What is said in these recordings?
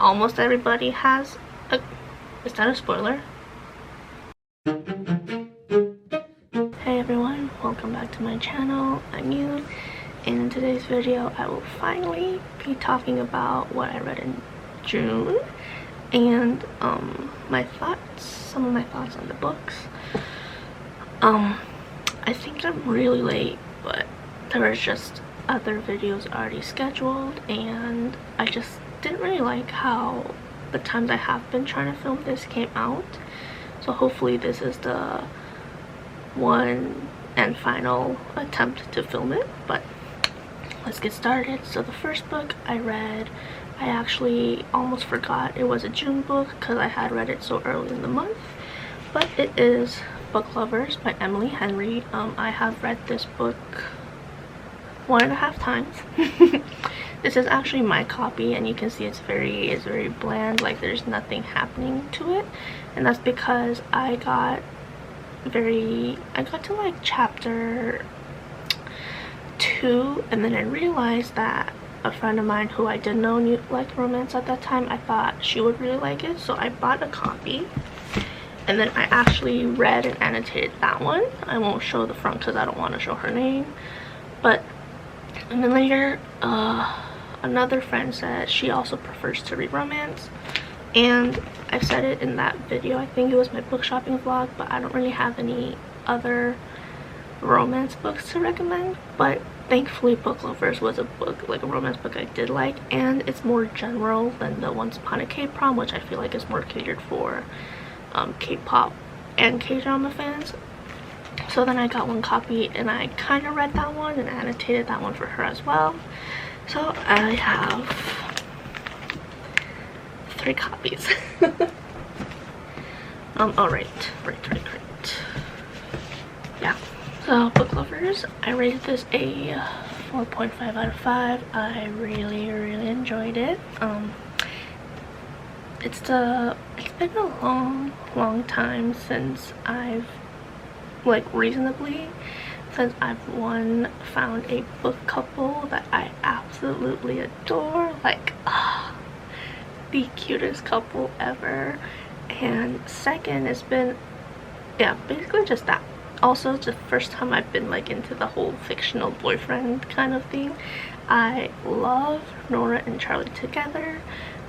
almost everybody has a... Is that a spoiler? Hey everyone, welcome back to my channel. I'm Yoon, and in today's video I will finally be talking about what I read in June and some of my thoughts on the books. I think I'm really late, but there was just other videos already scheduled, and I just didn't really like how the times I have been trying to film this came out. So hopefully this is the one and final attempt to film it, but let's get started. So the first book I read, I actually almost forgot it was a June book because I had read it so early in the month, but it is Book Lovers by Emily Henry. I have read this book 1.5 times. This is actually my copy, and you can see it's very bland, like there's nothing happening to it, and that's because I got to like chapter 2, and then I realized that a friend of mine who I didn't know knew like romance at that time, I thought she would really like it, so I bought a copy. And then I actually read and annotated that one. I won't show the front because I don't want to show her name. And then later, another friend said she also prefers to read romance. And I said it in that video, I think it was my book shopping vlog, but I don't really have any other romance books to recommend. But thankfully Book Lovers was a book, like a romance book I did like. And it's more general than the Once Upon a K-Prom, which I feel like is more catered for K-pop and K-drama fans. So then I got one copy and I kind of read that one and annotated that one for her as well. So I have 3 copies. Right. Yeah. So Book Lovers, I rated this a 4.5 out of 5. I really enjoyed it. It's been a long time since I've found a book couple that I absolutely adore, like the cutest couple ever. And second, it's been basically just that. Also, it's the first time I've been like into the whole fictional boyfriend kind of thing. I love Nora and Charlie together,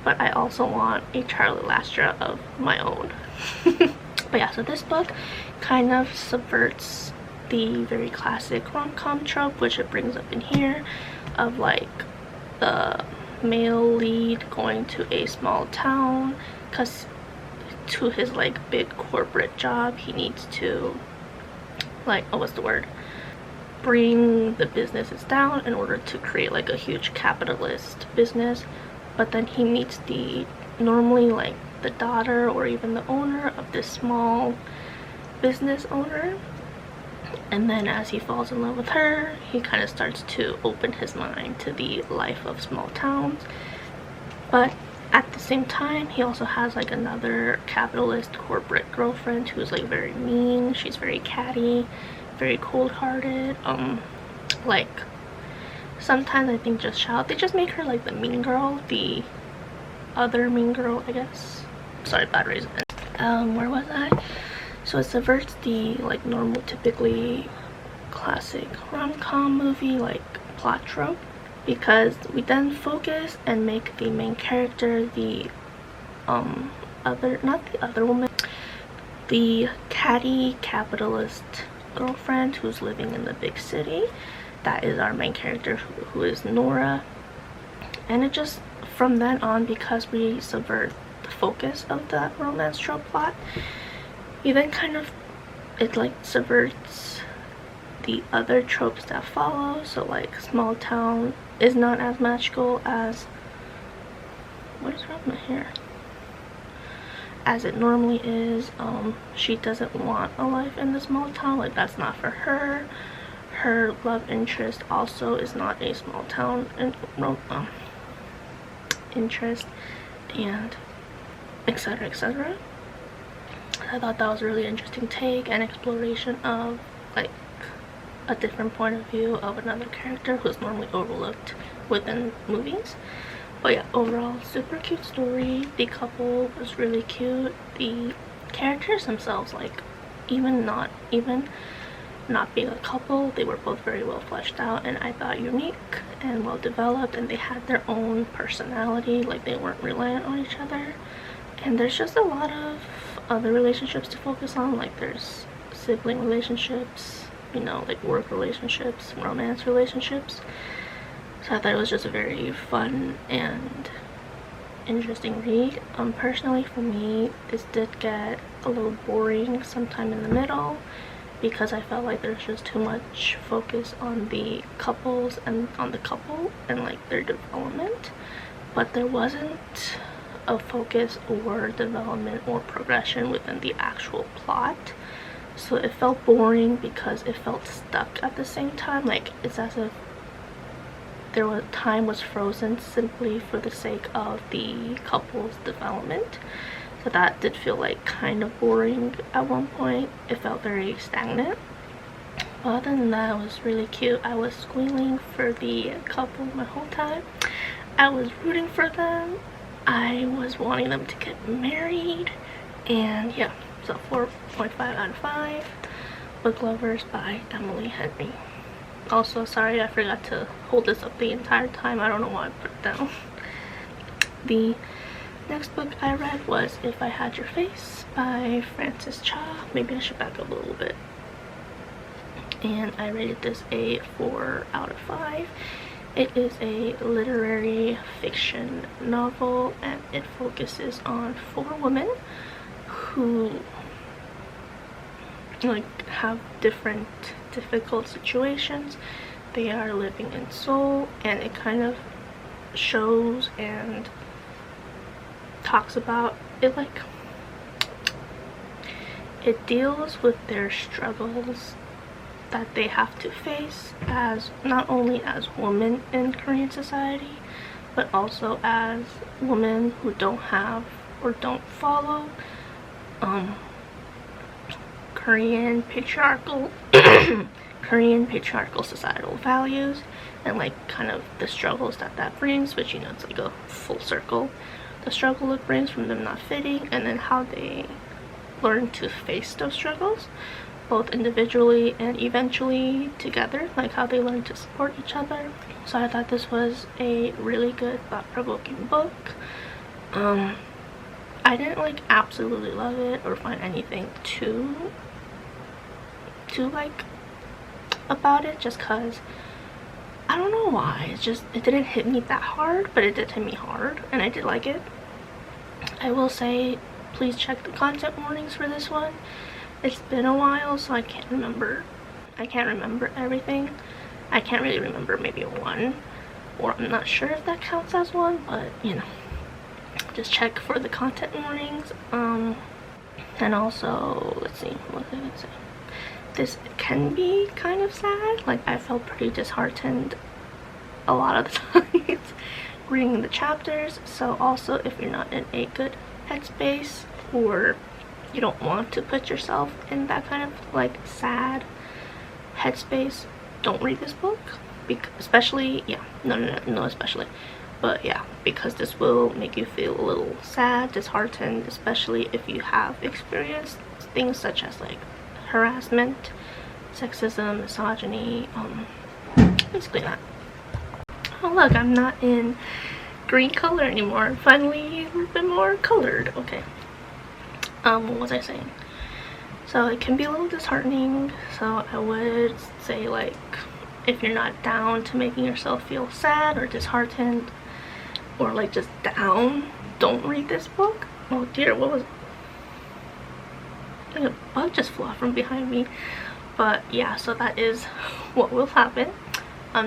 but I also want a Charlie Lastra of my own. But yeah, so this book kind of subverts the very classic rom-com trope, which it brings up in here, of like the male lead going to a small town because to his like big corporate job he needs to like, bring the businesses down in order to create like a huge capitalist business. But then he meets normally like the daughter or even the owner of this small business owner, and then as he falls in love with her, he kind of starts to open his mind to the life of small towns. But at the same time, he also has like another capitalist corporate girlfriend who's like very mean. She's very catty, very cold-hearted. Like sometimes I think they just make her like the mean girl, the other mean girl, I guess. Sorry, bad reason. Where was I? So it subverts the like normal, typically classic rom-com movie like plot trope, because we then focus and make the main character the the catty capitalist girlfriend who's living in the big city. That is our main character, who is Nora. And it just, from then on, because we subvert the focus of that romance trope plot, we then it like subverts the other tropes that follow. So like small town is not as magical as, what is wrong with my hair, as it normally is. She doesn't want a life in the small town, like that's not for her. Her love interest also is not a small town interest, and etc. I thought that was a really interesting take and exploration of like a different point of view of another character who's normally overlooked within movies. But yeah, overall super cute story. The couple was really cute. The characters themselves, like even not being a couple, they were both very well fleshed out and I thought unique and well developed, and they had their own personality, like they weren't reliant on each other. And there's just a lot of other relationships to focus on, like there's sibling relationships, you know, like work relationships, romance relationships. So I thought it was just a very fun and interesting read. Personally for me, this did get a little boring sometime in the middle because I felt like there's just too much focus on the couples and on the couple and like their development, but there wasn't a focus or development or progression within the actual plot. So it felt boring because it felt stuck at the same time. Like it's as if time was frozen simply for the sake of the couple's development. So that did feel like kind of boring at one point. It felt very stagnant. But other than that, it was really cute. I was squealing for the couple the whole time. I was rooting for them. I was wanting them to get married. And yeah, so 4.5 out of 5. Book Lovers by Emily Henry. Also, sorry I forgot to hold this up the entire time. I don't know why I put it down. The next book I read was If I Had Your Face by Frances Cha. Maybe I should back up a little bit. And I rated this a 4 out of 5. It is a literary fiction novel and it focuses on 4 women who like have different difficult situations they are living in Seoul, and it kind of shows and talks about it, like it deals with their struggles that they have to face as not only as women in Korean society but also as women who don't have or don't follow Korean patriarchal societal values, and like kind of the struggles that brings, which, you know, it's like a full circle, the struggle it brings from them not fitting, and then how they learn to face those struggles both individually and eventually together, like how they learn to support each other. So I thought this was a really good thought-provoking book. I didn't like absolutely love it or find anything too like about it, just cause I don't know why, it didn't hit me that hard, but it did hit me hard and I did like it. I will say please check the content warnings for this one. It's been a while, so I can't remember everything. I can't really remember maybe one, or I'm not sure if that counts as one, but you know, just check for the content warnings. And also, let's see, what did I say? This can be kind of sad. Like I felt pretty disheartened a lot of the times reading the chapters. So also, if you're not in a good headspace or you don't want to put yourself in that kind of like sad headspace, don't read this book. Especially, yeah, no especially, but yeah, because this will make you feel a little sad, disheartened, especially if you have experienced things such as like harassment, sexism, misogyny, basically that. Oh look, I'm not in green color anymore. Finally a bit more colored. Okay. What was I saying? So it can be a little disheartening, so I would say, like, if you're not down to making yourself feel sad or disheartened or like just down, don't read this book. Oh dear, what was, I think a bug just flew off from behind me. But yeah, so that is what will happen.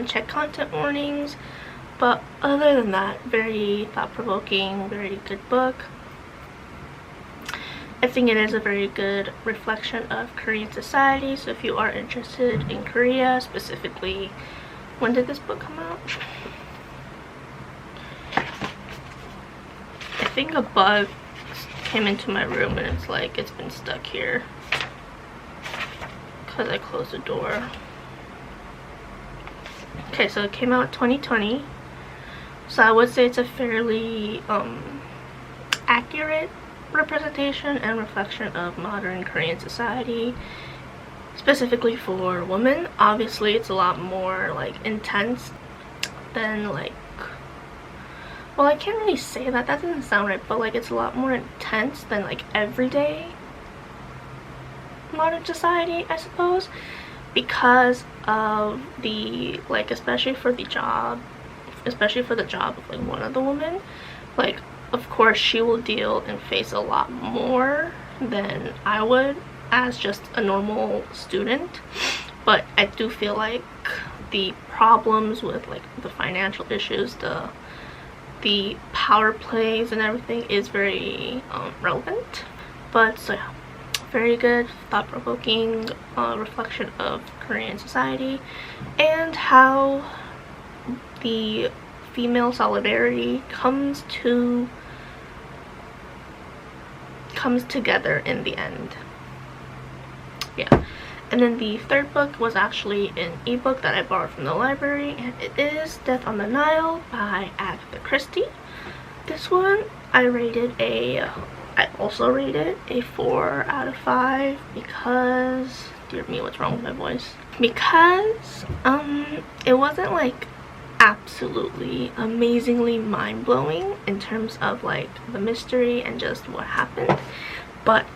Check content warnings, but other than that, very thought-provoking, very good book. I think it is a very good reflection of Korean society, so if you are interested in Korea, specifically, when did this book come out? I think a bug came into my room and it's like, it's been stuck here because I closed the door. Okay, so it came out 2020, So I would say it's a fairly accurate representation and reflection of modern Korean society, specifically for women. Obviously it's a lot more like intense than like, well, I can't really say that, that doesn't sound right, but like it's a lot more intense than like everyday modern society, I suppose, because of the, like, especially for the job of like one of the women, like, of course she will deal and face a lot more than I would as just a normal student. But I do feel like the problems with like the financial issues, the power plays and everything is very relevant. But so yeah, very good, thought-provoking reflection of Korean society and how the female solidarity comes together in the end. Yeah. And then the third book was actually an ebook that I borrowed from the library, and it is Death on the Nile by Agatha Christie. This one I also rated a 4 out of 5 because, dear me, what's wrong with my voice? Because it wasn't like absolutely amazingly mind-blowing in terms of like the mystery and just what happened, but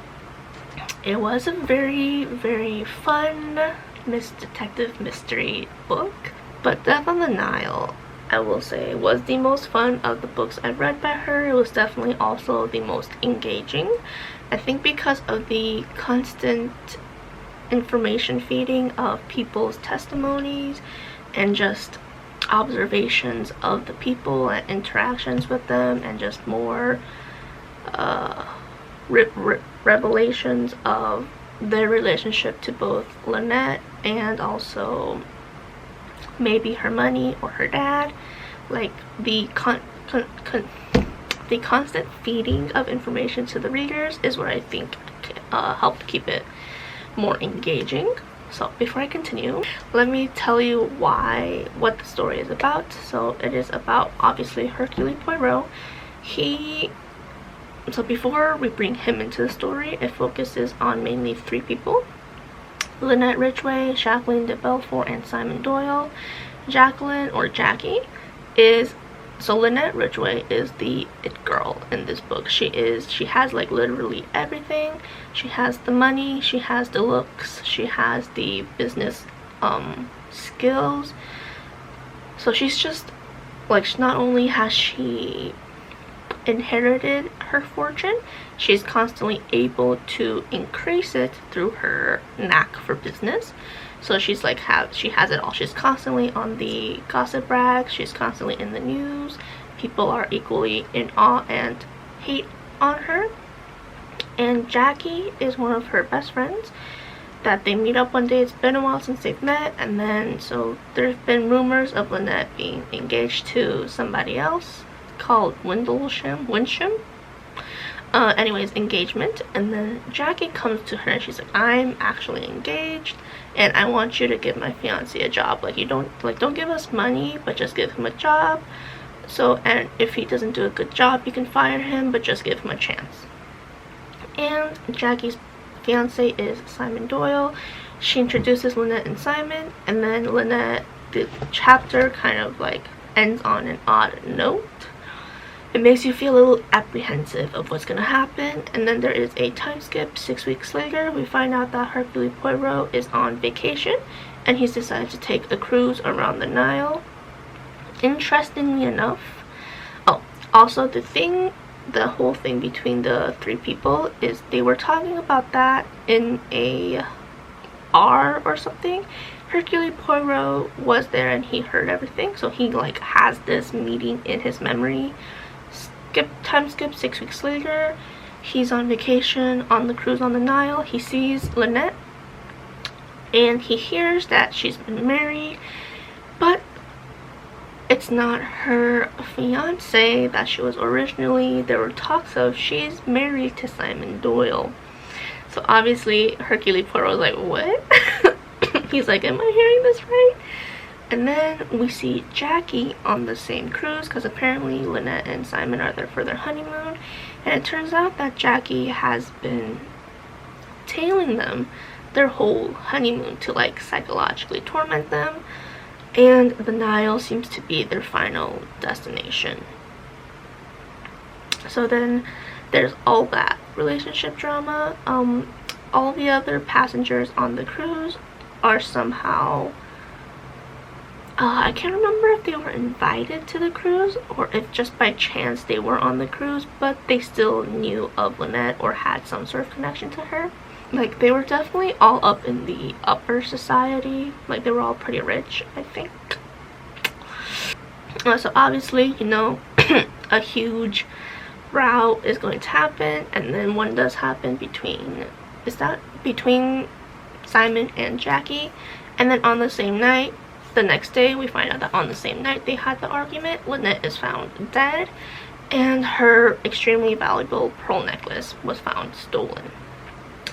it was a very, very fun detective mystery book. But Death on the Nile, I will say, was the most fun of the books I've read by her. It was definitely also the most engaging. I think because of the constant information feeding of people's testimonies and just observations of the people and interactions with them, and just more revelations of their relationship to both Lynette and also maybe her money or her dad. Like the constant feeding of information to the readers is what I think helped keep it more engaging. So before I continue, let me tell you what the story is about. So it is about, obviously, Hercule Poirot. So before we bring him into the story, it focuses on mainly 3 people: Lynette Ridgway, Jacqueline de Belfort, and Simon Doyle. Jacqueline, or Jackie, so Lynette Ridgway is the it girl in this book. She has like literally everything. She has the money, she has the looks, she has the business skills. So she's just like, not only has she inherited her fortune, she's constantly able to increase it through her knack for business. So she's like, she has it all. She's constantly on the gossip rag, she's constantly in the news. People are equally in awe and hate on her. And Jackie is one of her best friends that they meet up one day. It's been a while since they've met, and then so there's been rumors of Lynette being engaged to somebody else called Winsham. Anyways, engagement. And then Jackie comes to her and she's like, I'm actually engaged and I want you to give my fiance a job. Like, don't give us money, but just give him a job. So, and if he doesn't do a good job, you can fire him, but just give him a chance. And Jackie's fiance is Simon Doyle. She introduces Lynette and Simon, and then Lynette, the chapter kind of like ends on an odd note. It makes you feel a little apprehensive of what's gonna happen. And then there is a time skip. 6 weeks later, we find out that Hercule Poirot is on vacation and he's decided to take a cruise around the Nile. Interestingly enough, also the whole thing between the 3 people is they were talking about that in a bar or something. Hercule Poirot was there and he heard everything, so he like has this meeting in his memory. Time skip 6 weeks later, he's on vacation on the cruise on the Nile. He sees Lynette and he hears that she's been married, but it's not her fiance that she was originally. There were talks of she's married to Simon Doyle. So obviously Hercule Poirot was like, what? He's like, am I hearing this right? And then we see Jackie on the same cruise because apparently Lynette and Simon are there for their honeymoon. And it turns out that Jackie has been tailing them their whole honeymoon to like psychologically torment them. And the Nile seems to be their final destination. So then there's all that relationship drama. All the other passengers on the cruise are somehow I can't remember if they were invited to the cruise or if just by chance they were on the cruise, but they still knew of Lynette or had some sort of connection to her. Like, they were definitely all up in the upper society. Like, they were all pretty rich, I think. So obviously, you know, a huge row is going to happen, and then one does happen between Simon and Jackie. And then on the same night, the next day, we find out that on the same night they had the argument, Lynette is found dead, and her extremely valuable pearl necklace was found stolen.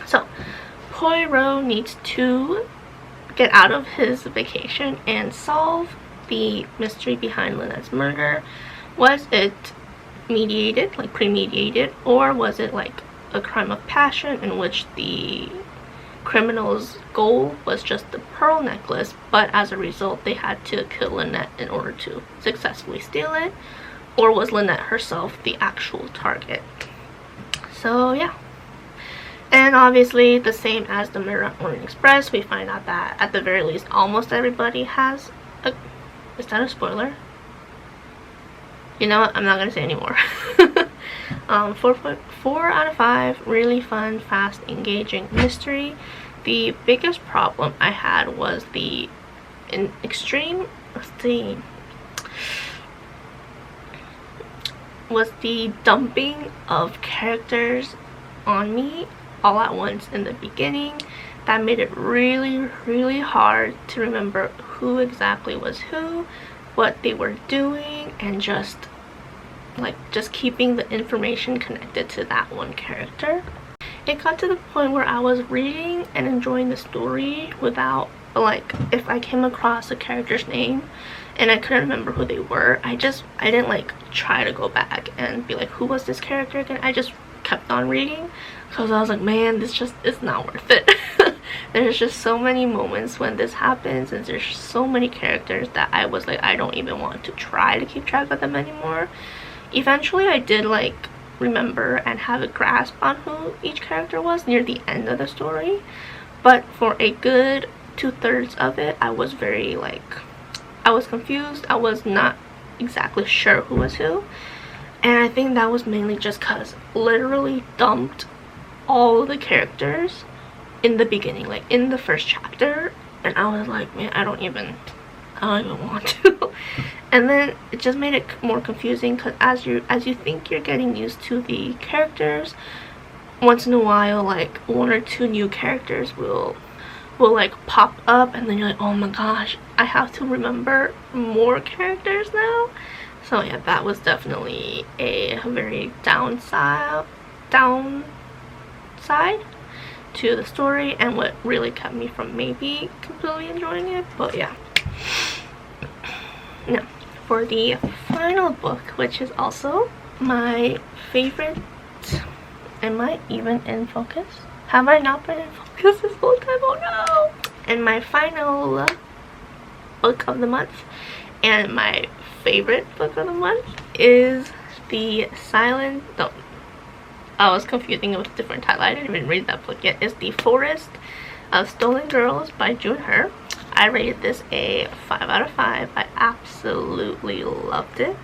So Poirot needs to get out of his vacation and solve the mystery behind Lynette's murder. Was it mediated, like premeditated, or was it like a crime of passion in which the criminal's goal was just the pearl necklace, but as a result they had to kill Lynette in order to successfully steal it? Or was Lynette herself the actual target? So yeah. And obviously, the same as the Mirror on Orient Express, we find out that at the very least almost everybody has a... Is that a spoiler? You know what? I'm not gonna say anymore. 4 out of 5. Really fun, fast, engaging mystery. The biggest problem I had was the dumping of characters on me all at once in the beginning. That made it really hard to remember who exactly was who, what they were doing, and just keeping the information connected to that one character. It got to the point where I was reading and enjoying the story without, like, if I came across a character's name and I couldn't remember who they were, I didn't like try to go back and be like, who was this character again? I just kept on reading because I was like, man, this just is not worth it. There's just so many moments when this happens, and there's so many characters that I was like, I don't even want to try to keep track of them anymore. Eventually I did like remember and have a grasp on who each character was near the end of the story, but for a good 2/3 of it I was very like, I was confused. I was not exactly sure who was who, and I think that was mainly just because literally dumped all the characters in the beginning, like in the first chapter, and I was like, man, I don't even want to. And then it just made it more confusing because as you think you're getting used to the characters, once in a while like 1 or 2 new characters will like pop up, and then you're like, oh my gosh, I have to remember more characters now. So yeah, that was definitely a very downside to the story, and what really kept me from maybe completely enjoying it. But yeah. Now, for the final book, which is also my favorite. Am I even in focus? Have I not been in focus this whole time? Oh no! And my final book of the month, and my favorite book of the month, is The Silent... No, I was confusing it with a different title. I didn't even read that book yet. It's The Forest of Stolen Girls by Yoon and I'm. I rated this a 5 out of 5. I absolutely loved it.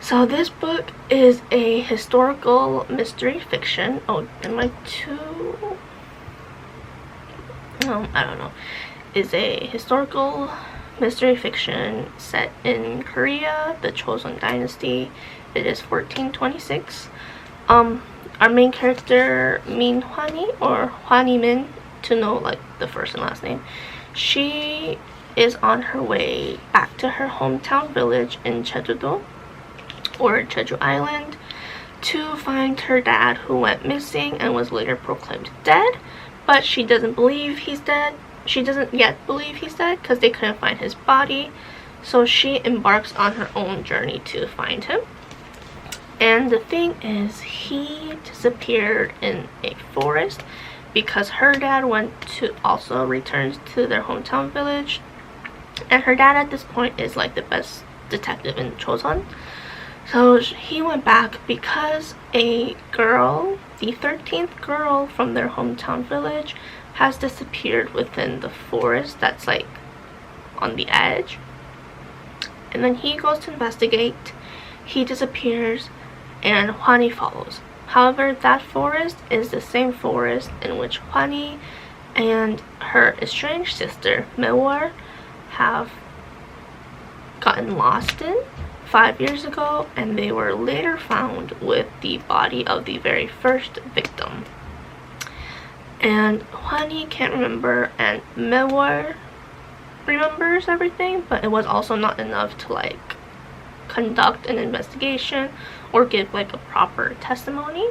So this book is a historical mystery fiction. Oh, am I too... I don't know. Is a historical mystery fiction set in Korea, the Joseon Dynasty. It is 1426. Our main character, Min Hwani, or Hwani Min, to know like the first and last name, she is on her way back to her hometown village in Jeju-do, or Jeju Island, to find her dad, who went missing and was later proclaimed dead, but she doesn't believe he's dead she doesn't yet believe he's dead because they couldn't find his body. So she embarks on her own journey to find him. And the thing is, he disappeared in a forest because her dad returns to their hometown village. And her dad at this point is like the best detective in Chosun. So he went back because a girl, the 13th girl from their hometown village, has disappeared within the forest that's like on the edge. And then he goes to investigate. He disappears and Hwani follows. However, that forest is the same forest in which Hwani and her estranged sister Mewar have gotten lost in 5 years ago, and they were later found with the body of the very first victim. And Hwani can't remember, and Mewar remembers everything, but it was also not enough to like conduct an investigation or give like a proper testimony.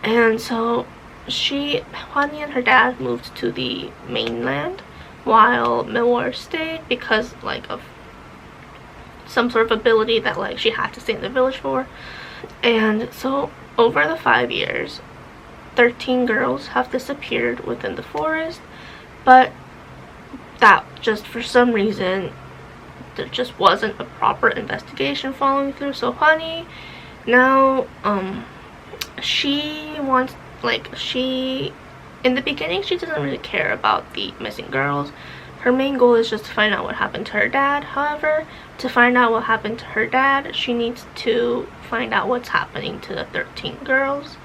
And so Hwani and her dad moved to the mainland while Mewar stayed because like of some sort of ability that like she had to stay in the village for. And so over the 5 years, 13 girls have disappeared within the forest, but that just for some reason there just wasn't a proper investigation following through. So Hwani now she wants in the beginning she doesn't really care about the missing girls. Her main goal is just to find out what happened to her dad. However, to find out what happened to her dad, she needs to find out what's happening to the 13 girls.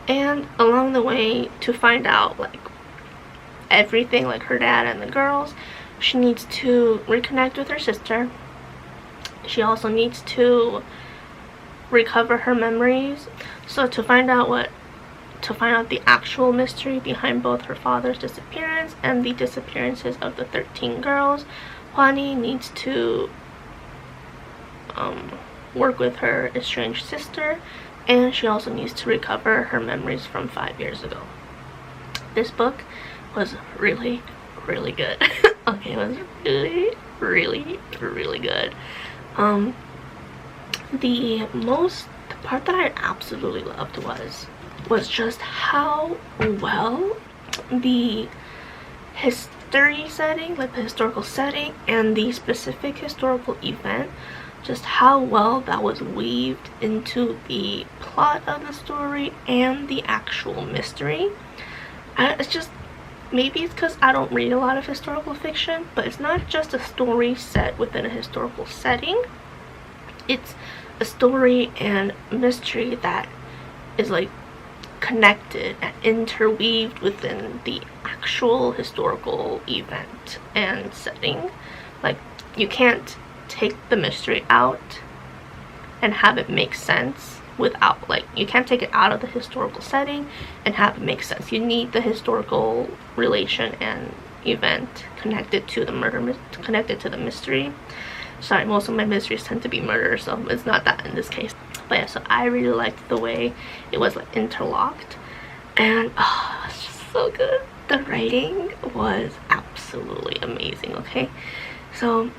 And along the way, to find out like everything, like her dad and the girls, she needs to reconnect with her sister. She also needs to recover her memories. So to find out the actual mystery behind both her father's disappearance and the disappearances of the 13 girls, Hwani needs to work with her estranged sister, and she also needs to recover her memories from 5 years ago. This book was really, really good. Okay, it was really, really, really good. The part that I absolutely loved was just how well the history setting, like the historical setting and the specific historical event, just how well that was weaved into the plot of the story and the actual mystery. It's just, maybe it's because I don't read a lot of historical fiction, but it's not just a story set within a historical setting. It's a story and mystery that is like connected and interweaved within the actual historical event and setting. Like, you can't take the mystery out and have it make sense without, like, you can't take it out of the historical setting and have it make sense. You need the historical relation and event connected to the murder, connected to the mystery. Sorry, most of my mysteries tend to be murder, so it's not that in this case. But yeah, so I really liked the way it was like interlocked, and oh, it was just so good. The writing was absolutely amazing. Okay, so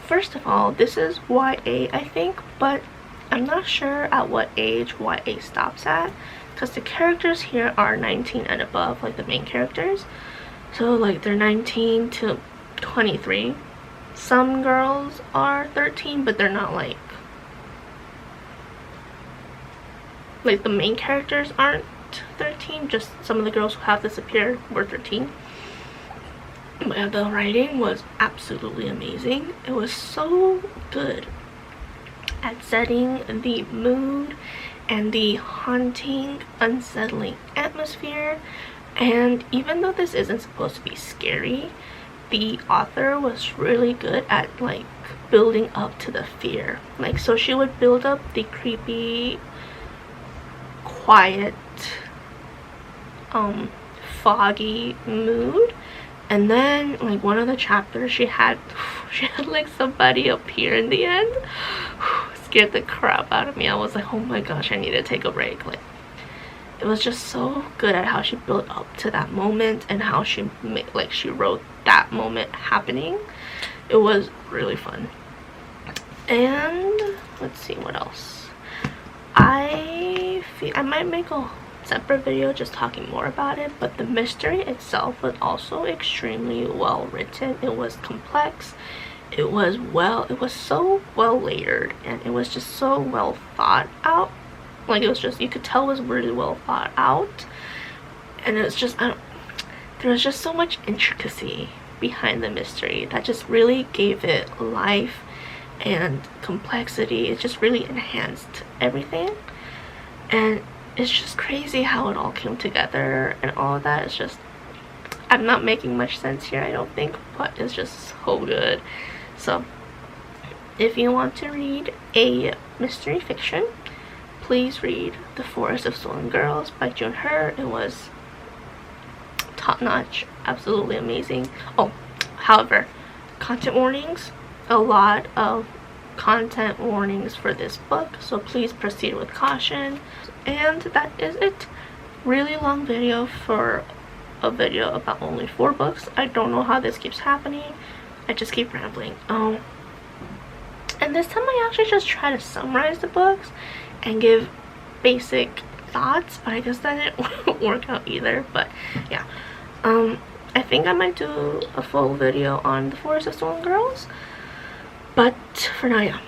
first of all, this is YA, I think, but I'm not sure at what age YA stops at, because the characters here are 19 and above, like the main characters. So like they're 19 to 23. Some girls are 13, but they're not like the main characters aren't 13, just some of the girls who have disappeared were 13. But yeah, the writing was absolutely amazing. It was so good at setting the mood and the haunting, unsettling atmosphere. And even though this isn't supposed to be scary, the author was really good at like building up to the fear. Like, so she would build up the creepy, quiet, foggy mood, and then like one of the chapters she had like somebody appear in the end. Scared the crap out of me. I was like, oh my gosh, I need to take a break. Like, it was just so good at how she built up to that moment and how she made, like, she wrote that moment happening. It was really fun. And let's see what else. I might make a separate video just talking more about it, but the mystery itself was also extremely well written. It was complex. It was so well layered, and it was just so well thought out. Like, it was just, you could tell it was really well thought out, and it was just, there was just so much intricacy behind the mystery that just really gave it life and complexity. It just really enhanced everything, and it's just crazy how it all came together and all of that. It's just, I'm not making much sense here, I don't think, but it's just so good. So if you want to read a mystery fiction, please read The Forest of Stolen Girls by Yoon and I'm. It was top-notch, absolutely amazing. Oh, however, content warnings, a lot of content warnings for this book, so please proceed with caution. And that is it. Really long video for a video about only 4 books. I don't know how this keeps happening. I just keep rambling. Oh, and this time I actually just try to summarize the books and give basic thoughts, but I guess that didn't work out either. But yeah, I think I might do a full video on The Forest of Stolen Girls, but for now, yeah,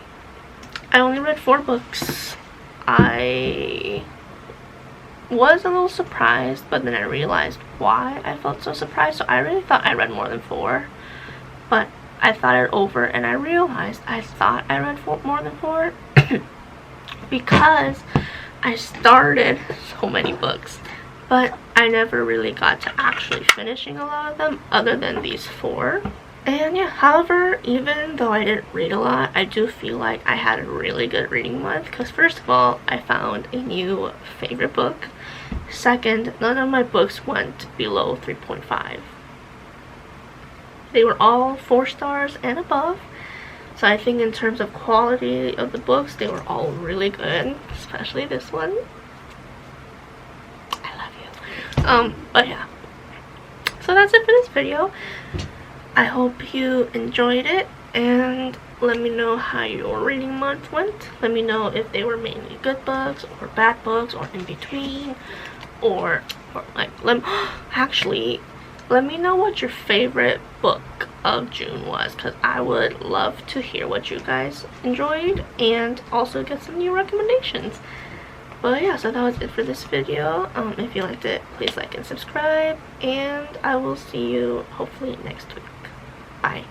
I only read 4 books. I was a little surprised, but then I realized why I felt so surprised. So I really thought I read more than 4, but I thought it over and I realized I thought I read more than 4 because I started so many books, but I never really got to actually finishing a lot of them other than these 4. And yeah, however, even though I didn't read a lot, I do feel like I had a really good reading month, because first of all, I found a new favorite book. Second, none of my books went below 3.5. They were all 4 stars and above. So I think in terms of quality of the books, they were all really good, especially this one. I love you. But yeah. So that's it for this video. I hope you enjoyed it, and let me know how your reading month went. Let me know if they were mainly good books or bad books or in between, or like, actually, let me know what your favorite book of June was, because I would love to hear what you guys enjoyed and also get some new recommendations. But yeah, so that was it for this video. If you liked it, please like and subscribe, and I will see you hopefully next week. Bye.